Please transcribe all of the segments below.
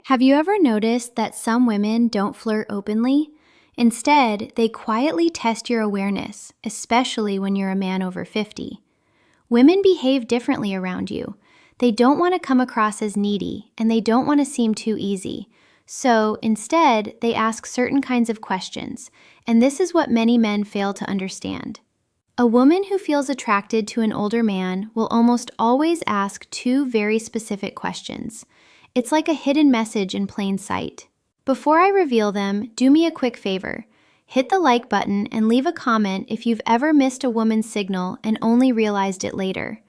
Have you ever noticed that some women don't flirt openly? Instead, they quietly test your awareness, especially when you're a man over 50. Women behave differently around you. They don't want to come across as needy, and they don't want to seem too easy. So, instead, they ask certain kinds of questions, and this is what many men fail to understand. A woman who feels attracted to an older man will almost always ask two very specific questions. It's like a hidden message in plain sight. Before I reveal them, do me a quick favor. Hit the like button and leave a comment if you've ever missed a woman's signal and only realized it later.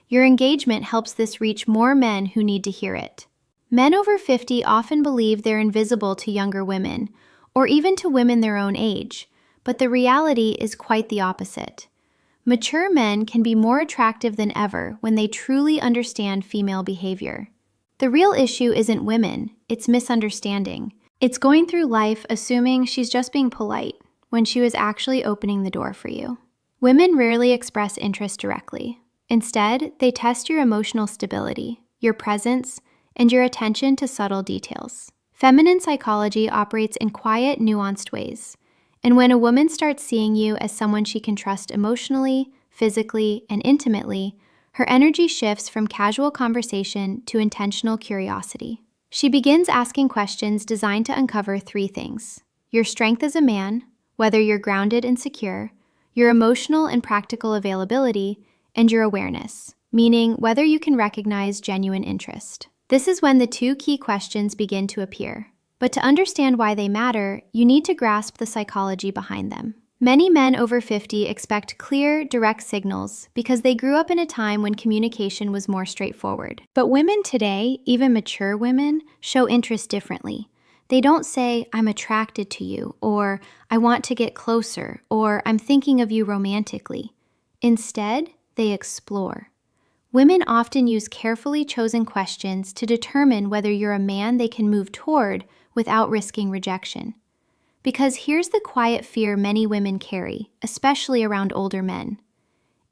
Your engagement helps this reach more men who need to hear it. Men over 50 often believe they're invisible to younger women, or even to women their own age, but the reality is quite the opposite. Mature men can be more attractive than ever when they truly understand female behavior. The real issue isn't women, it's misunderstanding. It's going through life assuming she's just being polite when she was actually opening the door for you. Women rarely express interest directly. Instead, they test your emotional stability, your presence, and your attention to subtle details. Feminine psychology operates in quiet, nuanced ways. And when a woman starts seeing you as someone she can trust emotionally, physically, and intimately, her energy shifts from casual conversation to intentional curiosity. She begins asking questions designed to uncover three things: your strength as a man, whether you're grounded and secure, your emotional and practical availability, and your awareness, meaning whether you can recognize genuine interest. This is when the two key questions begin to appear. But to understand why they matter, you need to grasp the psychology behind them. Many men over 50 expect clear, direct signals because they grew up in a time when communication was more straightforward. But women today, even mature women, show interest differently. They don't say, "I'm attracted to you," or "I want to get closer," or "I'm thinking of you romantically." Instead, they explore. Women often use carefully chosen questions to determine whether you're a man they can move toward without risking rejection. Because here's the quiet fear many women carry, especially around older men.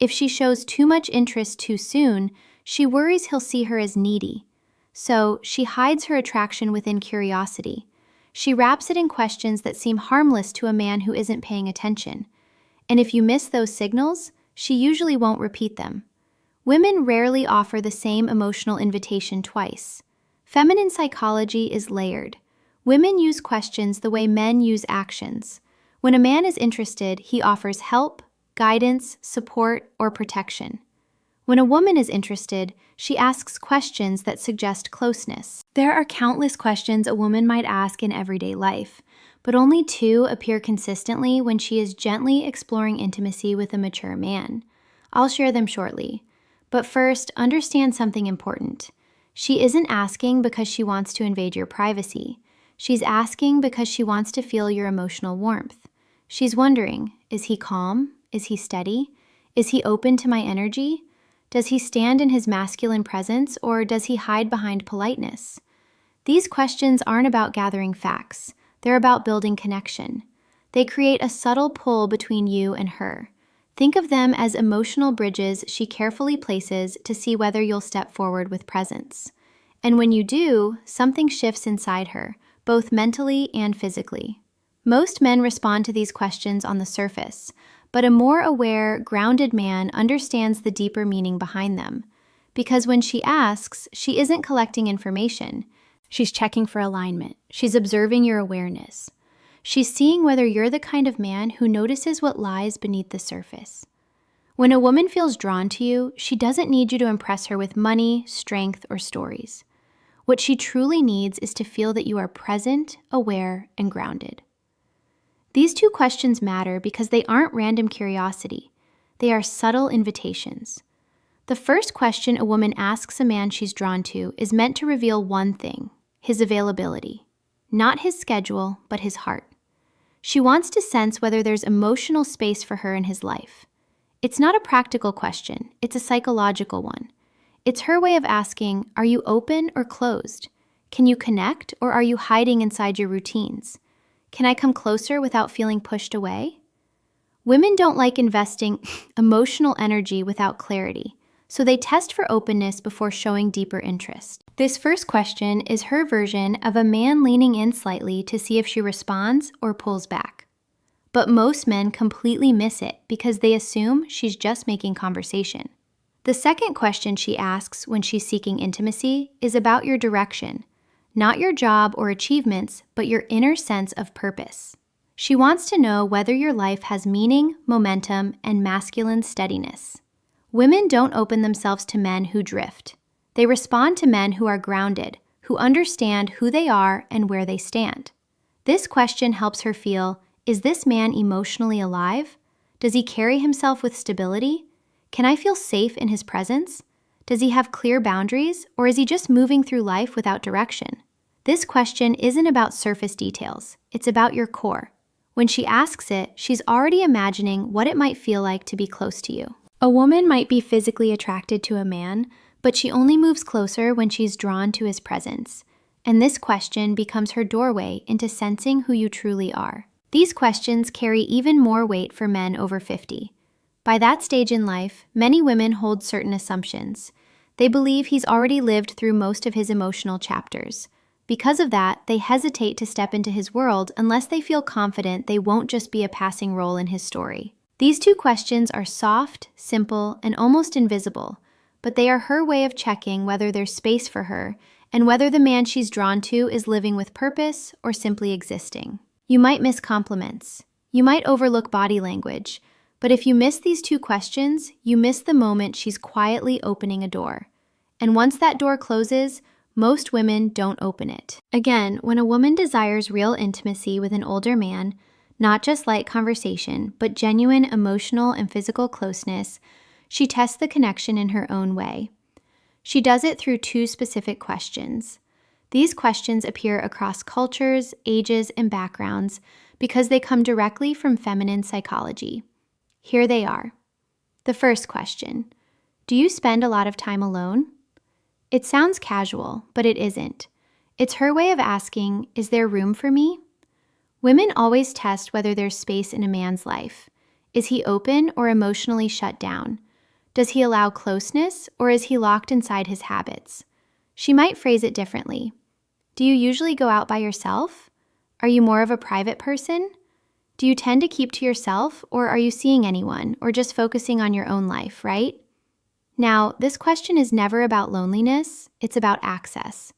If she shows too much interest too soon, she worries he'll see her as needy. So she hides her attraction within curiosity. She wraps it in questions that seem harmless to a man who isn't paying attention. And if you miss those signals, she usually won't repeat them. Women rarely offer the same emotional invitation twice. Feminine psychology is layered. Women use questions the way men use actions. When a man is interested, he offers help, guidance, support, or protection. When a woman is interested, she asks questions that suggest closeness. There are countless questions a woman might ask in everyday life, but only two appear consistently when she is gently exploring intimacy with a mature man. I'll share them shortly. But first, understand something important. She isn't asking because she wants to invade your privacy. She's asking because she wants to feel your emotional warmth. She's wondering, is he calm? Is he steady? Is he open to my energy? Does he stand in his masculine presence, or does he hide behind politeness? These questions aren't about gathering facts. They're about building connection. They create a subtle pull between you and her. Think of them as emotional bridges she carefully places to see whether you'll step forward with presence. And when you do, something shifts inside her, both mentally and physically. Most men respond to these questions on the surface, but a more aware, grounded man understands the deeper meaning behind them. Because when she asks, she isn't collecting information. She's checking for alignment. She's observing your awareness. She's seeing whether you're the kind of man who notices what lies beneath the surface. When a woman feels drawn to you, she doesn't need you to impress her with money, strength, or stories. What she truly needs is to feel that you are present, aware, and grounded. These two questions matter because they aren't random curiosity. They are subtle invitations. The first question a woman asks a man she's drawn to is meant to reveal one thing: his availability. Not his schedule, but his heart. She wants to sense whether there's emotional space for her in his life. It's not a practical question, it's a psychological one. It's her way of asking, are you open or closed? Can you connect, or are you hiding inside your routines? Can I come closer without feeling pushed away? Women don't like investing emotional energy without clarity, so they test for openness before showing deeper interest. This first question is her version of a man leaning in slightly to see if she responds or pulls back. But most men completely miss it because they assume she's just making conversation. The second question she asks when she's seeking intimacy is about your direction, not your job or achievements, but your inner sense of purpose. She wants to know whether your life has meaning, momentum, and masculine steadiness. Women don't open themselves to men who drift. They respond to men who are grounded, who understand who they are and where they stand. This question helps her feel, is this man emotionally alive? Does he carry himself with stability? Can I feel safe in his presence? Does he have clear boundaries, or is he just moving through life without direction? This question isn't about surface details, it's about your core. When she asks it, she's already imagining what it might feel like to be close to you. A woman might be physically attracted to a man, but she only moves closer when she's drawn to his presence. And this question becomes her doorway into sensing who you truly are. These questions carry even more weight for men over 50. By that stage in life, many women hold certain assumptions. They believe he's already lived through most of his emotional chapters. Because of that, they hesitate to step into his world unless they feel confident they won't just be a passing role in his story. These two questions are soft, simple, and almost invisible, but they are her way of checking whether there's space for her and whether the man she's drawn to is living with purpose or simply existing. You might miss compliments. You might overlook body language. But if you miss these two questions, you miss the moment she's quietly opening a door. And once that door closes, most women don't open it. Again, when a woman desires real intimacy with an older man, not just light conversation, but genuine emotional and physical closeness, she tests the connection in her own way. She does it through two specific questions. These questions appear across cultures, ages, and backgrounds because they come directly from feminine psychology. Here they are. The first question: do you spend a lot of time alone? It sounds casual, but it isn't. It's her way of asking, is there room for me? Women always test whether there's space in a man's life. Is he open or emotionally shut down? Does he allow closeness, or is he locked inside his habits? She might phrase it differently. Do you usually go out by yourself? Are you more of a private person? Do you tend to keep to yourself, or are you seeing anyone, or just focusing on your own life, right? Now, this question is never about loneliness, it's about access.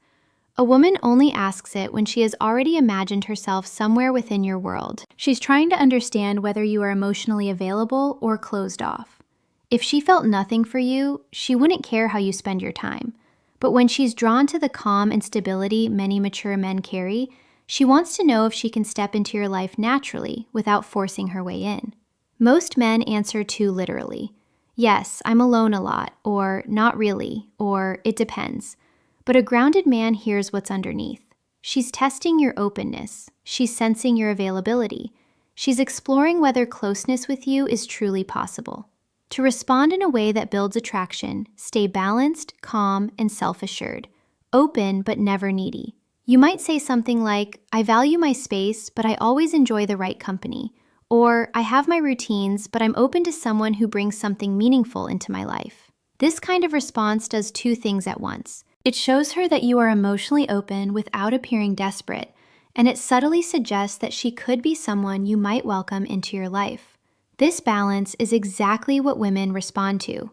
A woman only asks it when she has already imagined herself somewhere within your world. She's trying to understand whether you are emotionally available or closed off. If she felt nothing for you, she wouldn't care how you spend your time. But when she's drawn to the calm and stability many mature men carry, she wants to know if she can step into your life naturally without forcing her way in. Most men answer too literally. Yes, I'm alone a lot, or not really, or it depends. But a grounded man hears what's underneath. She's testing your openness. She's sensing your availability. She's exploring whether closeness with you is truly possible. To respond in a way that builds attraction, stay balanced, calm, and self-assured. Open, but never needy. You might say something like, I value my space, but I always enjoy the right company. Or, I have my routines, but I'm open to someone who brings something meaningful into my life. This kind of response does two things at once. It shows her that you are emotionally open without appearing desperate, and it subtly suggests that she could be someone you might welcome into your life. This balance is exactly what women respond to.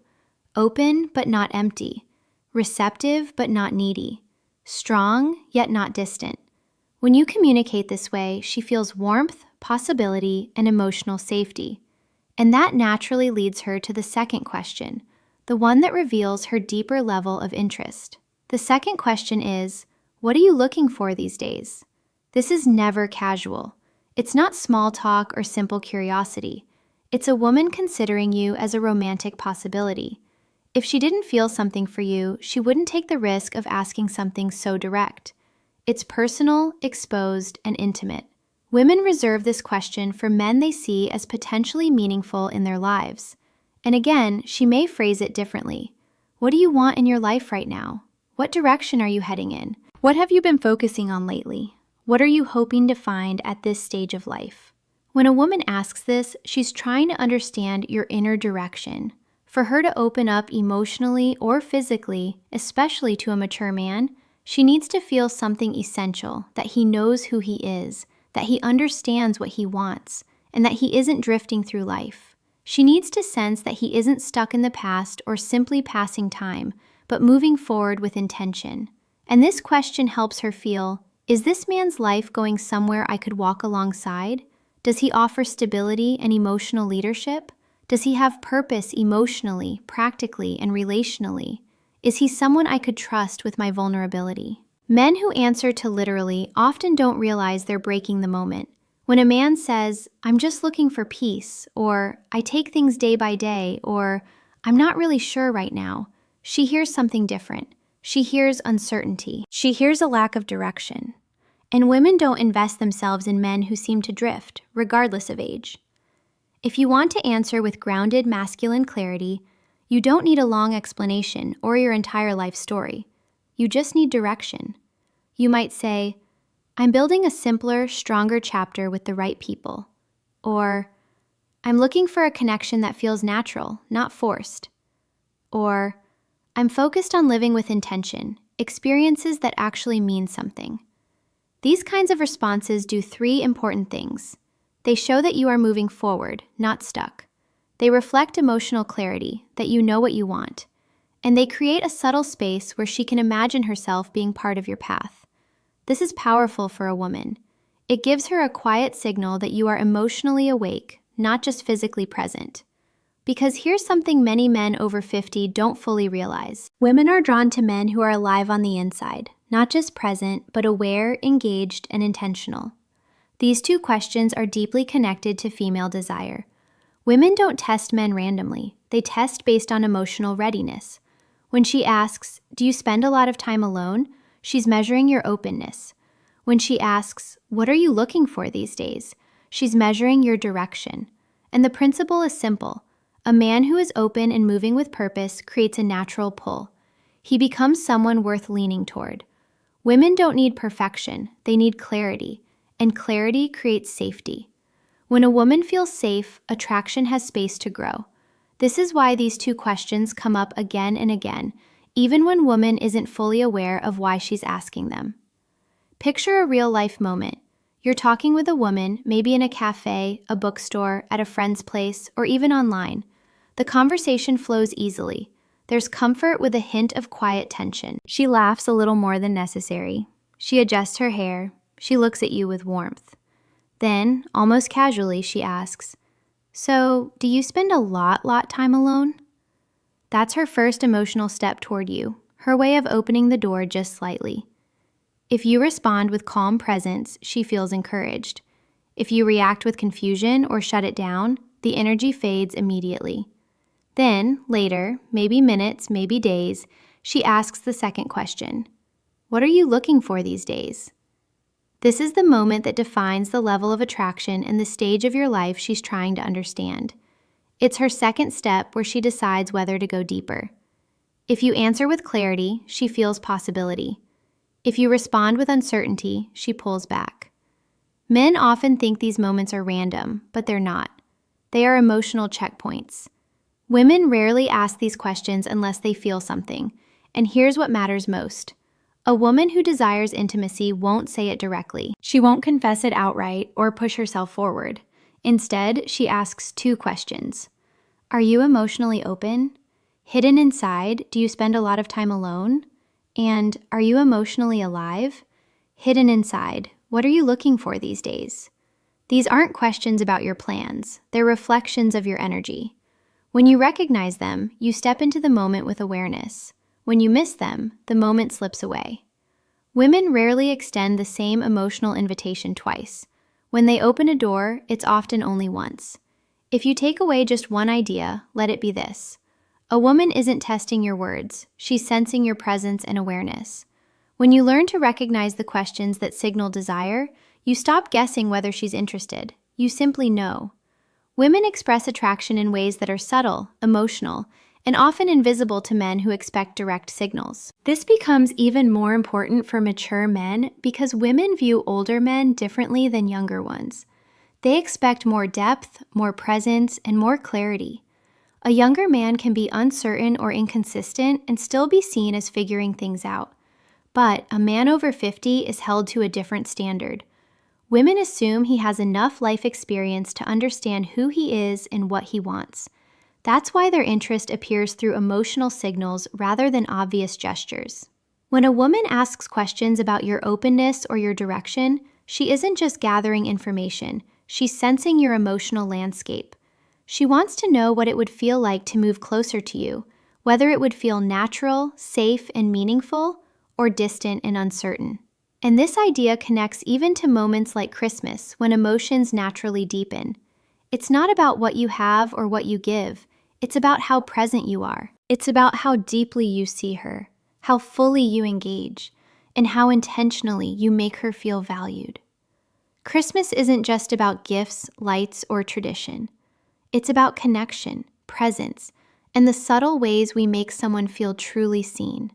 Open, but not empty. Receptive, but not needy. Strong, yet not distant. When you communicate this way, she feels warmth, possibility, and emotional safety. And that naturally leads her to the second question, the one that reveals her deeper level of interest. The second question is, what are you looking for these days? This is never casual. It's not small talk or simple curiosity. It's a woman considering you as a romantic possibility. If she didn't feel something for you, she wouldn't take the risk of asking something so direct. It's personal, exposed, and intimate. Women reserve this question for men they see as potentially meaningful in their lives. And again, she may phrase it differently. What do you want in your life right now? What direction are you heading in? What have you been focusing on lately? What are you hoping to find at this stage of life? When a woman asks this, she's trying to understand your inner direction. For her to open up emotionally or physically, especially to a mature man, she needs to feel something essential, that he knows who he is, that he understands what he wants, and that he isn't drifting through life. She needs to sense that he isn't stuck in the past or simply passing time, but moving forward with intention. And this question helps her feel, is this man's life going somewhere I could walk alongside? Does he offer stability and emotional leadership? Does he have purpose emotionally, practically, and relationally? Is he someone I could trust with my vulnerability? Men who answer to literally often don't realize they're breaking the moment. When a man says, I'm just looking for peace, or I take things day by day, or I'm not really sure right now, she hears something different. She hears uncertainty. She hears a lack of direction. And women don't invest themselves in men who seem to drift, regardless of age. If you want to answer with grounded masculine clarity, you don't need a long explanation or your entire life story. You just need direction. You might say, I'm building a simpler, stronger chapter with the right people. Or, I'm looking for a connection that feels natural, not forced. Or, I'm focused on living with intention, experiences that actually mean something. These kinds of responses do three important things. They show that you are moving forward, not stuck. They reflect emotional clarity, that you know what you want. And they create a subtle space where she can imagine herself being part of your path. This is powerful for a woman. It gives her a quiet signal that you are emotionally awake, not just physically present. Because here's something many men over 50 don't fully realize. Women are drawn to men who are alive on the inside, not just present, but aware, engaged, and intentional. These two questions are deeply connected to female desire. Women don't test men randomly. They test based on emotional readiness. When she asks, do you spend a lot of time alone? She's measuring your openness. When she asks, what are you looking for these days? She's measuring your direction. And the principle is simple. A man who is open and moving with purpose creates a natural pull. He becomes someone worth leaning toward. Women don't need perfection. They need clarity. And clarity creates safety. When a woman feels safe, attraction has space to grow. This is why these two questions come up again and again, even when woman isn't fully aware of why she's asking them. Picture a real-life moment. You're talking with a woman, maybe in a cafe, a bookstore, at a friend's place, or even online. The conversation flows easily. There's comfort with a hint of quiet tension. She laughs a little more than necessary. She adjusts her hair. She looks at you with warmth. Then, almost casually, she asks, so, do you spend a lot time alone? That's her first emotional step toward you, her way of opening the door just slightly. If you respond with calm presence, she feels encouraged. If you react with confusion or shut it down, the energy fades immediately. Then, later, maybe minutes, maybe days, she asks the second question. What are you looking for these days? This is the moment that defines the level of attraction and the stage of your life she's trying to understand. It's her second step where she decides whether to go deeper. If you answer with clarity, she feels possibility. If you respond with uncertainty, she pulls back. Men often think these moments are random, but they're not. They are emotional checkpoints. Women rarely ask these questions unless they feel something, and here's what matters most. A woman who desires intimacy won't say it directly. She won't confess it outright or push herself forward. Instead, she asks two questions. Are you emotionally open? Hidden inside, do you spend a lot of time alone? And are you emotionally alive? Hidden inside, what are you looking for these days? These aren't questions about your plans. They're reflections of your energy. When you recognize them, you step into the moment with awareness. When you miss them, the moment slips away. Women rarely extend the same emotional invitation twice. When they open a door, it's often only once. If you take away just one idea, let it be this. A woman isn't testing your words. She's sensing your presence and awareness. When you learn to recognize the questions that signal desire, you stop guessing whether she's interested. You simply know. Women express attraction in ways that are subtle, emotional, and often invisible to men who expect direct signals. This becomes even more important for mature men because women view older men differently than younger ones. They expect more depth, more presence, and more clarity. A younger man can be uncertain or inconsistent and still be seen as figuring things out. But a man over 50 is held to a different standard. Women assume he has enough life experience to understand who he is and what he wants. That's why their interest appears through emotional signals rather than obvious gestures. When a woman asks questions about your openness or your direction, she isn't just gathering information, she's sensing your emotional landscape. She wants to know what it would feel like to move closer to you, whether it would feel natural, safe, and meaningful, or distant and uncertain. And this idea connects even to moments like Christmas, when emotions naturally deepen. It's not about what you have or what you give. It's about how present you are. It's about how deeply you see her, how fully you engage, and how intentionally you make her feel valued. Christmas isn't just about gifts, lights, or tradition. It's about connection, presence, and the subtle ways we make someone feel truly seen.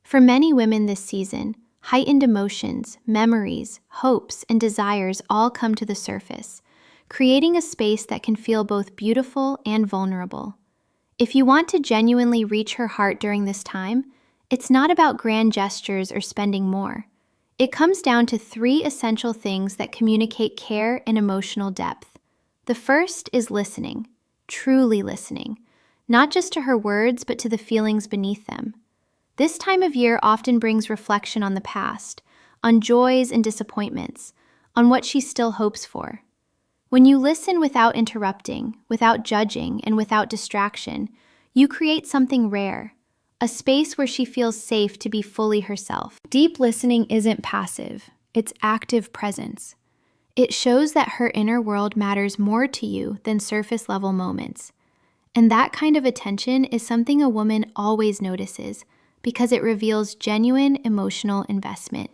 For many women this season, heightened emotions, memories, hopes, and desires all come to the surface, creating a space that can feel both beautiful and vulnerable. If you want to genuinely reach her heart during this time, it's not about grand gestures or spending more. It comes down to 3 essential things that communicate care and emotional depth. The first is listening, truly listening, not just to her words, but to the feelings beneath them. This time of year often brings reflection on the past, on joys and disappointments, on what she still hopes for. When you listen without interrupting, without judging, and without distraction, you create something rare, a space where she feels safe to be fully herself. Deep listening isn't passive, it's active presence. It shows that her inner world matters more to you than surface-level moments. And that kind of attention is something a woman always notices, because it reveals genuine emotional investment.